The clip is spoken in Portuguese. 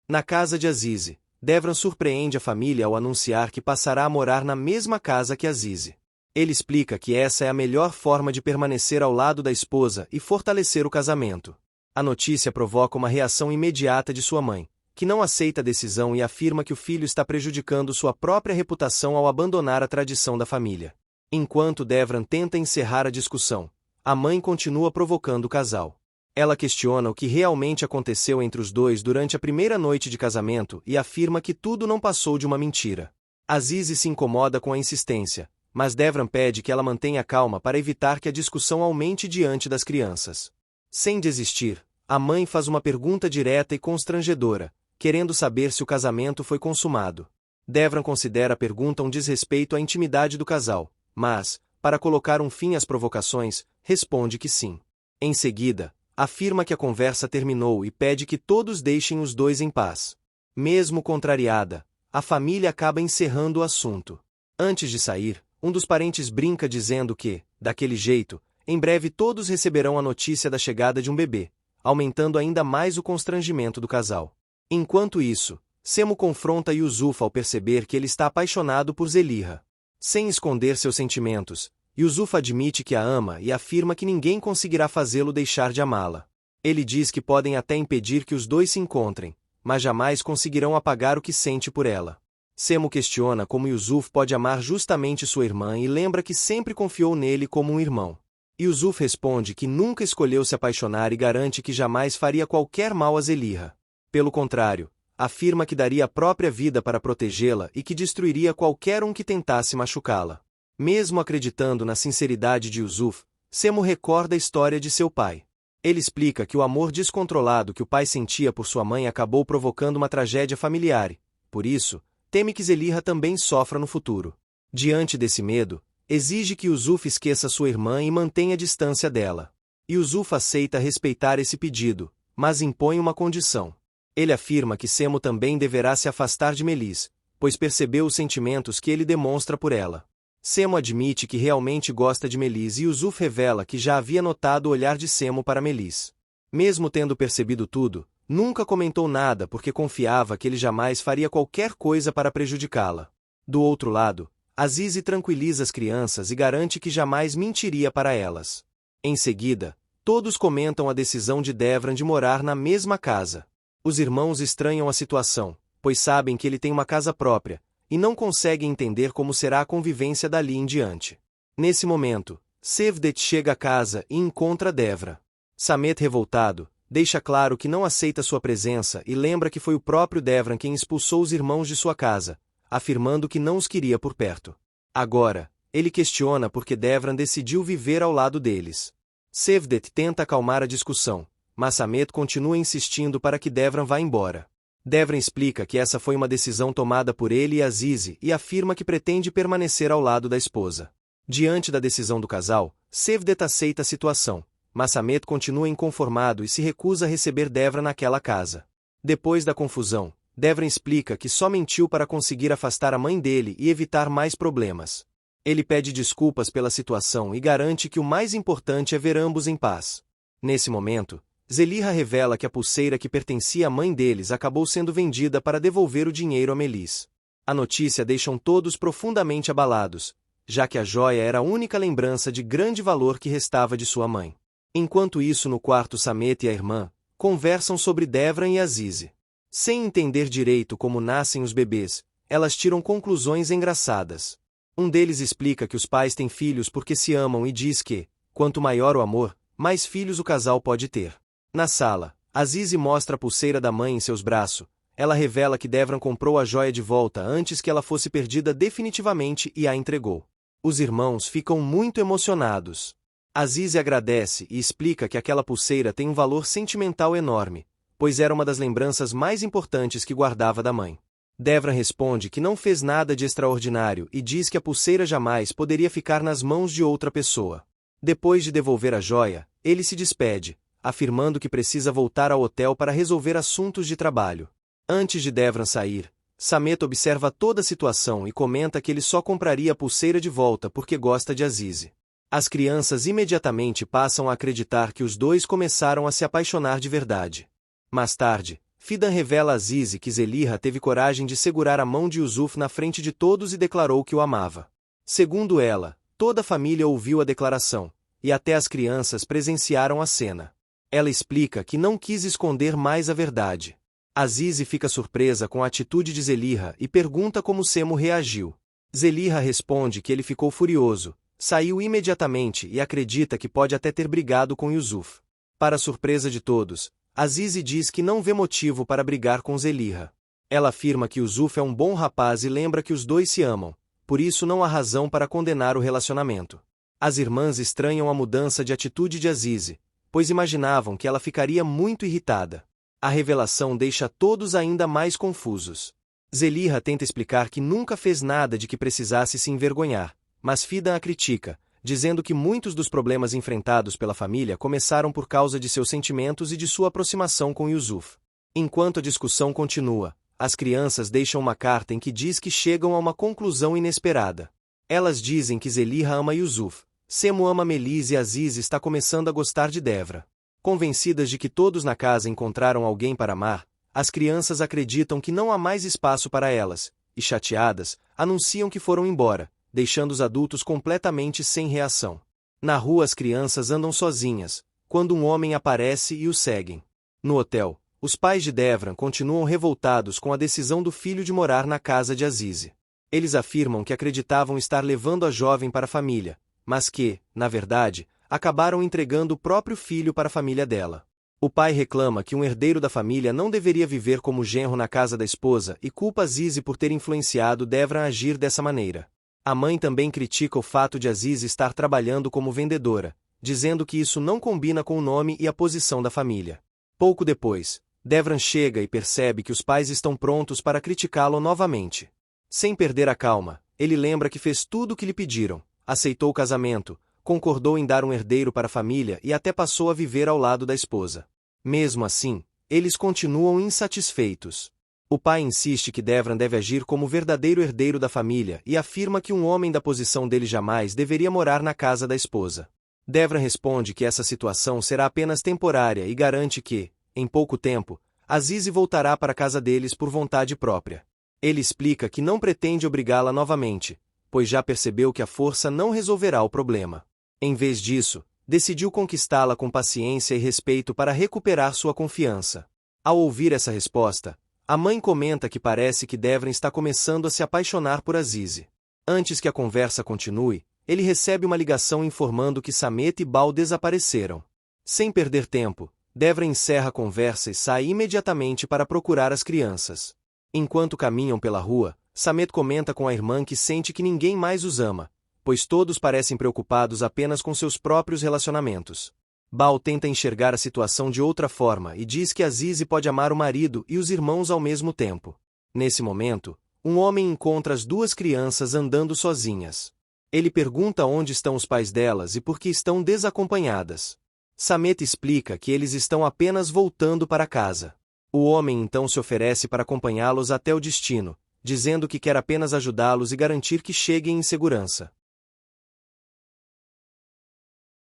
Na casa de Azize, Devran surpreende a família ao anunciar que passará a morar na mesma casa que Azize. Ele explica que essa é a melhor forma de permanecer ao lado da esposa e fortalecer o casamento. A notícia provoca uma reação imediata de sua mãe, que não aceita a decisão e afirma que o filho está prejudicando sua própria reputação ao abandonar a tradição da família. Enquanto Devran tenta encerrar a discussão, a mãe continua provocando o casal. Ela questiona o que realmente aconteceu entre os dois durante a primeira noite de casamento e afirma que tudo não passou de uma mentira. Azize se incomoda com a insistência, mas Devran pede que ela mantenha calma para evitar que a discussão aumente diante das crianças. Sem desistir, a mãe faz uma pergunta direta e constrangedora, querendo saber se o casamento foi consumado. Devran considera a pergunta um desrespeito à intimidade do casal, mas, para colocar um fim às provocações, responde que sim. Em seguida, afirma que a conversa terminou e pede que todos deixem os dois em paz. Mesmo contrariada, a família acaba encerrando o assunto. Antes de sair, um dos parentes brinca dizendo que, daquele jeito, em breve todos receberão a notícia da chegada de um bebê, aumentando ainda mais o constrangimento do casal. Enquanto isso, Semo confronta Yusuf ao perceber que ele está apaixonado por Zeliha. Sem esconder seus sentimentos, Yusuf admite que a ama e afirma que ninguém conseguirá fazê-lo deixar de amá-la. Ele diz que podem até impedir que os dois se encontrem, mas jamais conseguirão apagar o que sente por ela. Semo questiona como Yusuf pode amar justamente sua irmã e lembra que sempre confiou nele como um irmão. Yusuf responde que nunca escolheu se apaixonar e garante que jamais faria qualquer mal a Zeliha. Pelo contrário, afirma que daria a própria vida para protegê-la e que destruiria qualquer um que tentasse machucá-la. Mesmo acreditando na sinceridade de Yusuf, Semo recorda a história de seu pai. Ele explica que o amor descontrolado que o pai sentia por sua mãe acabou provocando uma tragédia familiar e, por isso, teme que Zeliha também sofra no futuro. Diante desse medo, exige que Yusuf esqueça sua irmã e mantenha a distância dela. Yusuf aceita respeitar esse pedido, mas impõe uma condição. Ele afirma que Semo também deverá se afastar de Melis, pois percebeu os sentimentos que ele demonstra por ela. Semo admite que realmente gosta de Melis e Yusuf revela que já havia notado o olhar de Semo para Melis. Mesmo tendo percebido tudo, nunca comentou nada porque confiava que ele jamais faria qualquer coisa para prejudicá-la. Do outro lado, Azize tranquiliza as crianças e garante que jamais mentiria para elas. Em seguida, todos comentam a decisão de Devran de morar na mesma casa. Os irmãos estranham a situação, pois sabem que ele tem uma casa própria, e não conseguem entender como será a convivência dali em diante. Nesse momento, Cevdet chega à casa e encontra Devran. Samet, revoltado, deixa claro que não aceita sua presença e lembra que foi o próprio Devran quem expulsou os irmãos de sua casa, afirmando que não os queria por perto. Agora, ele questiona por que Devran decidiu viver ao lado deles. Cevdet tenta acalmar a discussão, mas Samet continua insistindo para que Devran vá embora. Devran explica que essa foi uma decisão tomada por ele e Azize e afirma que pretende permanecer ao lado da esposa. Diante da decisão do casal, Cevdet aceita a situação, mas Samet continua inconformado e se recusa a receber Devran naquela casa. Depois da confusão, Devran explica que só mentiu para conseguir afastar a mãe dele e evitar mais problemas. Ele pede desculpas pela situação e garante que o mais importante é ver ambos em paz. Nesse momento, Zeliha revela que a pulseira que pertencia à mãe deles acabou sendo vendida para devolver o dinheiro a Melis. A notícia deixa todos profundamente abalados, já que a joia era a única lembrança de grande valor que restava de sua mãe. Enquanto isso, no quarto, Samet e a irmã conversam sobre Devran e Azize. Sem entender direito como nascem os bebês, elas tiram conclusões engraçadas. Um deles explica que os pais têm filhos porque se amam e diz que, quanto maior o amor, mais filhos o casal pode ter. Na sala, Azize mostra a pulseira da mãe em seus braços. Ela revela que Devran comprou a joia de volta antes que ela fosse perdida definitivamente e a entregou. Os irmãos ficam muito emocionados. Azize agradece e explica que aquela pulseira tem um valor sentimental enorme, pois era uma das lembranças mais importantes que guardava da mãe. Devran responde que não fez nada de extraordinário e diz que a pulseira jamais poderia ficar nas mãos de outra pessoa. Depois de devolver a joia, ele se despede, afirmando que precisa voltar ao hotel para resolver assuntos de trabalho. Antes de Devran sair, Samet observa toda a situação e comenta que ele só compraria a pulseira de volta porque gosta de Azize. As crianças imediatamente passam a acreditar que os dois começaram a se apaixonar de verdade. Mais tarde, Fidan revela a Azize que Zelihah teve coragem de segurar a mão de Yusuf na frente de todos e declarou que o amava. Segundo ela, toda a família ouviu a declaração, e até as crianças presenciaram a cena. Ela explica que não quis esconder mais a verdade. Azize fica surpresa com a atitude de Zelihah e pergunta como Semo reagiu. Zelihah responde que ele ficou furioso, saiu imediatamente e acredita que pode até ter brigado com Yusuf. Para surpresa de todos, Azize diz que não vê motivo para brigar com Zelihah. Ela afirma que Yusuf é um bom rapaz e lembra que os dois se amam, por isso não há razão para condenar o relacionamento. As irmãs estranham a mudança de atitude de Azize, pois imaginavam que ela ficaria muito irritada. A revelação deixa todos ainda mais confusos. Zelihah tenta explicar que nunca fez nada de que precisasse se envergonhar, mas Fidan a critica, dizendo que muitos dos problemas enfrentados pela família começaram por causa de seus sentimentos e de sua aproximação com Yusuf. Enquanto a discussão continua, as crianças deixam uma carta em que diz que chegam a uma conclusão inesperada. Elas dizem que Zelihah ama Yusuf, Semo ama Melis e Azize está começando a gostar de Devra. Convencidas de que todos na casa encontraram alguém para amar, as crianças acreditam que não há mais espaço para elas, e chateadas, anunciam que foram embora, deixando os adultos completamente sem reação. Na rua as crianças andam sozinhas, quando um homem aparece e os seguem. No hotel, os pais de Devran continuam revoltados com a decisão do filho de morar na casa de Azize. Eles afirmam que acreditavam estar levando a jovem para a família, mas que, na verdade, acabaram entregando o próprio filho para a família dela. O pai reclama que um herdeiro da família não deveria viver como genro na casa da esposa e culpa Azize por ter influenciado Devran a agir dessa maneira. A mãe também critica o fato de Azize estar trabalhando como vendedora, dizendo que isso não combina com o nome e a posição da família. Pouco depois, Devran chega e percebe que os pais estão prontos para criticá-lo novamente. Sem perder a calma, ele lembra que fez tudo o que lhe pediram, aceitou o casamento, concordou em dar um herdeiro para a família e até passou a viver ao lado da esposa. Mesmo assim, eles continuam insatisfeitos. O pai insiste que Devran deve agir como verdadeiro herdeiro da família e afirma que um homem da posição dele jamais deveria morar na casa da esposa. Devran responde que essa situação será apenas temporária e garante que, em pouco tempo, Azize voltará para a casa deles por vontade própria. Ele explica que não pretende obrigá-la novamente, pois já percebeu que a força não resolverá o problema. Em vez disso, decidiu conquistá-la com paciência e respeito para recuperar sua confiança. Ao ouvir essa resposta, a mãe comenta que parece que Devran está começando a se apaixonar por Azize. Antes que a conversa continue, ele recebe uma ligação informando que Samet e Baal desapareceram. Sem perder tempo, Devran encerra a conversa e sai imediatamente para procurar as crianças. Enquanto caminham pela rua, Samet comenta com a irmã que sente que ninguém mais os ama, pois todos parecem preocupados apenas com seus próprios relacionamentos. Baal tenta enxergar a situação de outra forma e diz que Azize pode amar o marido e os irmãos ao mesmo tempo. Nesse momento, um homem encontra as duas crianças andando sozinhas. Ele pergunta onde estão os pais delas e por que estão desacompanhadas. Samet explica que eles estão apenas voltando para casa. O homem então se oferece para acompanhá-los até o destino, dizendo que quer apenas ajudá-los e garantir que cheguem em segurança.